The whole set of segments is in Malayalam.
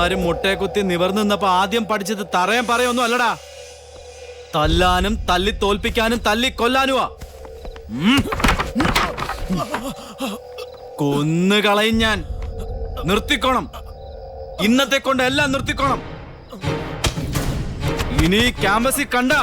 അവന്മാരും മുട്ടയെ കുത്തി നിവർന്നു നിന്നപ്പോ ആദ്യം പഠിച്ചത് തറയും പറയൊന്നും അല്ലടാ, തല്ലാനും തല്ലി തോൽപ്പിക്കാനും തല്ലി കൊല്ലാനുവാ. കൊന്നു കളയും ഞാൻ. നിർത്തിക്കോണം, ഇന്നത്തെ കൊണ്ട് എല്ലാം നിർത്തിക്കോണം. ഇനി ക്യാമ്പസിൽ കണ്ട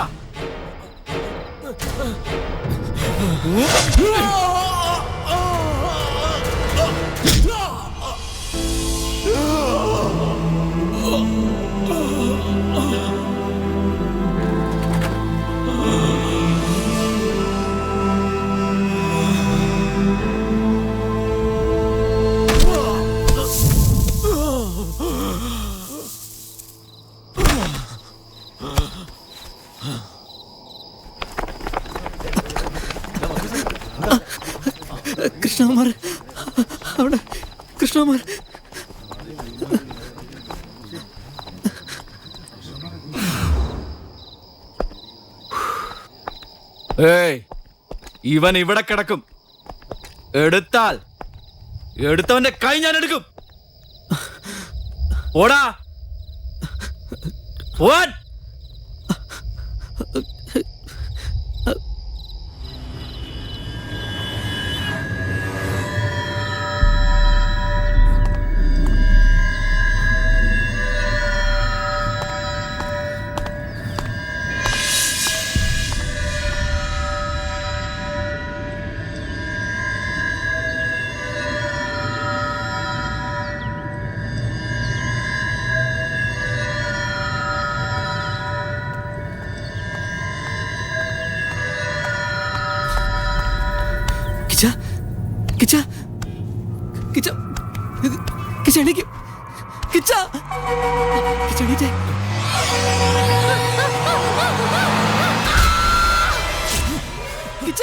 കൃഷ്ണകുമാർ, അവിടെ കൃഷ്ണകുമാർ. ഇവൻ ഇവിടെ കിടക്കും. എടുത്താൽ എടുത്തവന്റെ കൈ ഞാൻ എടുക്കും. ഓടാ, ഓൻ. കിച്ച, കിച്ച, കിച്ച എണീക്ക്. കിച്ച, കിച്ച എണീറ്റേ. കിച്ച,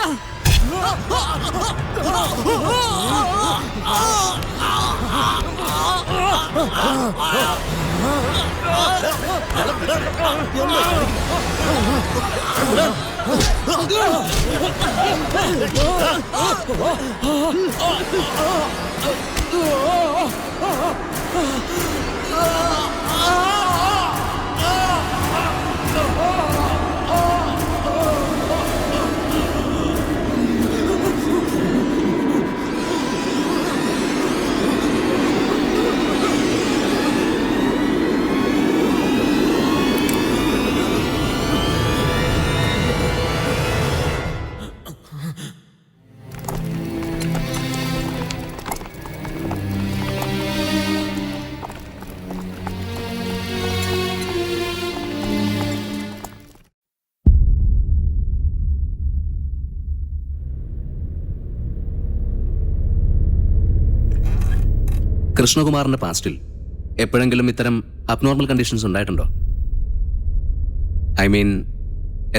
കൃഷ്ണകുമാറിന്റെ പാസ്റ്റിൽ എപ്പോഴെങ്കിലും ഇത്തരം അബ്നോർമൽ കണ്ടീഷൻസ് ഉണ്ടായിട്ടുണ്ടോ? ഐ മീൻ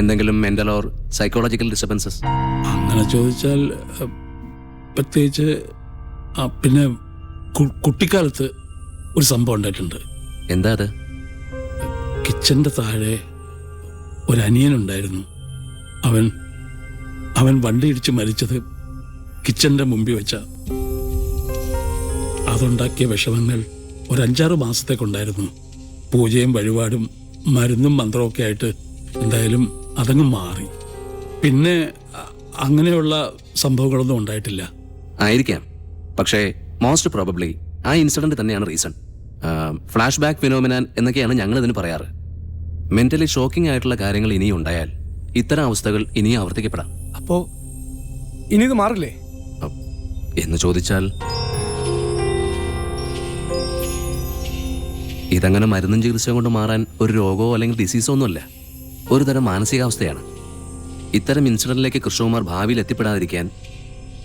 എന്തെങ്കിലും മെന്റൽ ഓർ സൈക്കോളജിക്കൽ ഡിസ്റ്റർബൻസസ്? അങ്ങനെ ചോദിച്ചാൽ പ്രത്യേകിച്ച് പിന്നെ കുട്ടിക്കാലത്ത് ഒരു സംഭവം ഉണ്ടായിട്ടുണ്ട്. എന്താ അത്? കിച്ചൻ്റെ താഴെ ഒരു അനിയനുണ്ടായിരുന്നു. അവൻ വണ്ടി ഇടിച്ച് മരിച്ചത് കിച്ചൻ്റെ മുമ്പിൽ വെച്ച. അതുണ്ടാക്കിയ വിഷമങ്ങൾ ഒരു 5-6 മാസത്തേക്കുണ്ടായിരുന്നു. പൂജയും വഴിപാടും മരുന്നും മന്ത്രമൊക്കെ ആയിട്ട് എന്തായാലും അതങ്ങ് മാറി. പിന്നെ അങ്ങനെയുള്ള സംഭവങ്ങളൊന്നും ഉണ്ടായിട്ടില്ല. ആയിരിക്കാം, പക്ഷേ മോസ്റ്റ് പ്രോബബ്ലി ആ ഇൻസിഡന്റ് തന്നെയാണ് റീസൺ. ഫ്ലാഷ് ബാക്ക് ഫിനോമിനാൻ എന്നൊക്കെയാണ് ഞങ്ങൾ ഇതിന് പറയാറ്. മെന്റലി ഷോക്കിംഗ് ആയിട്ടുള്ള കാര്യങ്ങൾ ഇനിയും ഉണ്ടായാൽ ഇത്തരം അവസ്ഥകൾ ഇനിയും ആവർത്തിക്കപ്പെടാം. അപ്പോ ഇനി ഇത് മാറില്ലേ എന്ന് ചോദിച്ചാൽ ഇതങ്ങനെ മരുന്നും ചികിത്സ കൊണ്ട് മാറാൻ ഒരു രോഗമോ അല്ലെങ്കിൽ ഡിസീസോ ഒന്നുമല്ല, ഒരു തരം മാനസികാവസ്ഥയാണ്. ഇത്തരം ഇൻസിഡന്റിലേക്ക് കൃഷ്ണകുമാർ ഭാവിയിൽ എത്തിപ്പെടാതിരിക്കാൻ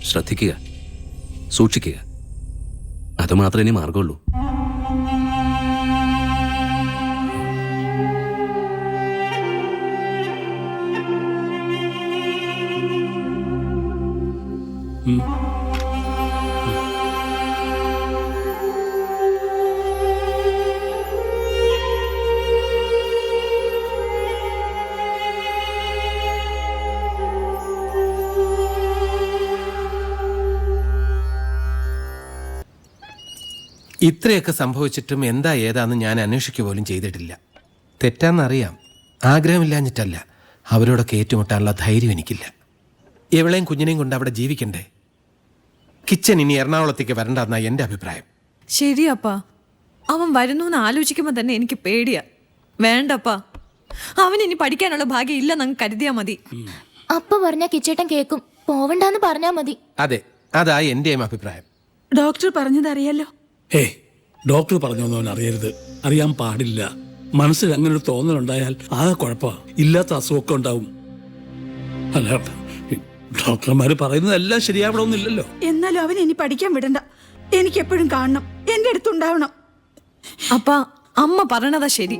ശ്രദ്ധിക്കുക, സൂക്ഷിക്കുക. അതുമാത്രമേ ഇനി മാർഗമുള്ളൂ. ഇത്രയൊക്കെ സംഭവിച്ചിട്ടും എന്താ ഏതാന്ന് ഞാൻ അന്വേഷിക്കുക പോലും ചെയ്തിട്ടില്ല. തെറ്റാന്നറിയാം, ആഗ്രഹമില്ലാഞ്ഞിട്ടല്ല, അവരോടൊക്കെ ഏറ്റുമുട്ടാനുള്ള ധൈര്യം എനിക്കില്ല. എവളെയും കുഞ്ഞിനെയും കൊണ്ട് അവിടെ ജീവിക്കണ്ടേ? കിച്ചൻ ഇനി എറണാകുളത്തേക്ക് വരണ്ടെന്നാ എൻ്റെ അഭിപ്രായം. ശരിയപ്പാ, അവൻ വരുന്നു എന്ന് ആലോചിക്കുമ്പോൾ തന്നെ എനിക്ക് പേടിയാ. വേണ്ടപ്പാ, അവൻ ഇനി പഠിക്കാനുള്ള ഭാഗ്യം ഇല്ലെന്നങ്ങ് കരുതിയാ മതി. അപ്പ പറഞ്ഞ കിച്ചേട്ടൻ കേക്കും, പോവണ്ടെന്ന് പറഞ്ഞാ മതി. അതെ, അതാ എൻ്റെയും അഭിപ്രായം. ഡോക്ടർ പറഞ്ഞതറിയാലോ. ഹേ, ഡോക്ടർ പറഞ്ഞൊന്നും അവൻ അറിയരുത്, അറിയാൻ പാടില്ല. മനസ്സിൽ അങ്ങനെ ഒരു തോന്നലുണ്ടായാൽ ആകെ കുഴപ്പമാണ്, ഇല്ലാത്ത അസുഖമൊക്കെ ഉണ്ടാവും. അല്ല, ഡോക്ടർമാര് പറയുന്നതെല്ലാം ശരിയാവണമെന്നില്ലല്ലോ. എന്നാലും അവൻ ഇനി പഠിക്കാൻ വിടണ്ട. എനിക്ക് എപ്പോഴും കാണണം, എന്റെ അടുത്തുണ്ടാവണം. അപ്പാ, അമ്മ പറയണതാ ശരി.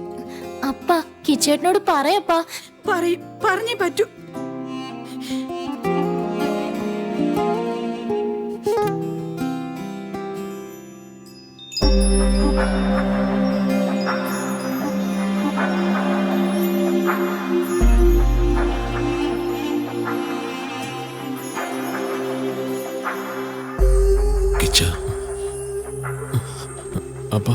അപ്പ കിച്ചേട്ടനോട് പറയപ്പാ. പറയും, പറഞ്ഞേ പറ്റൂ. കിച്ച, അപ്പ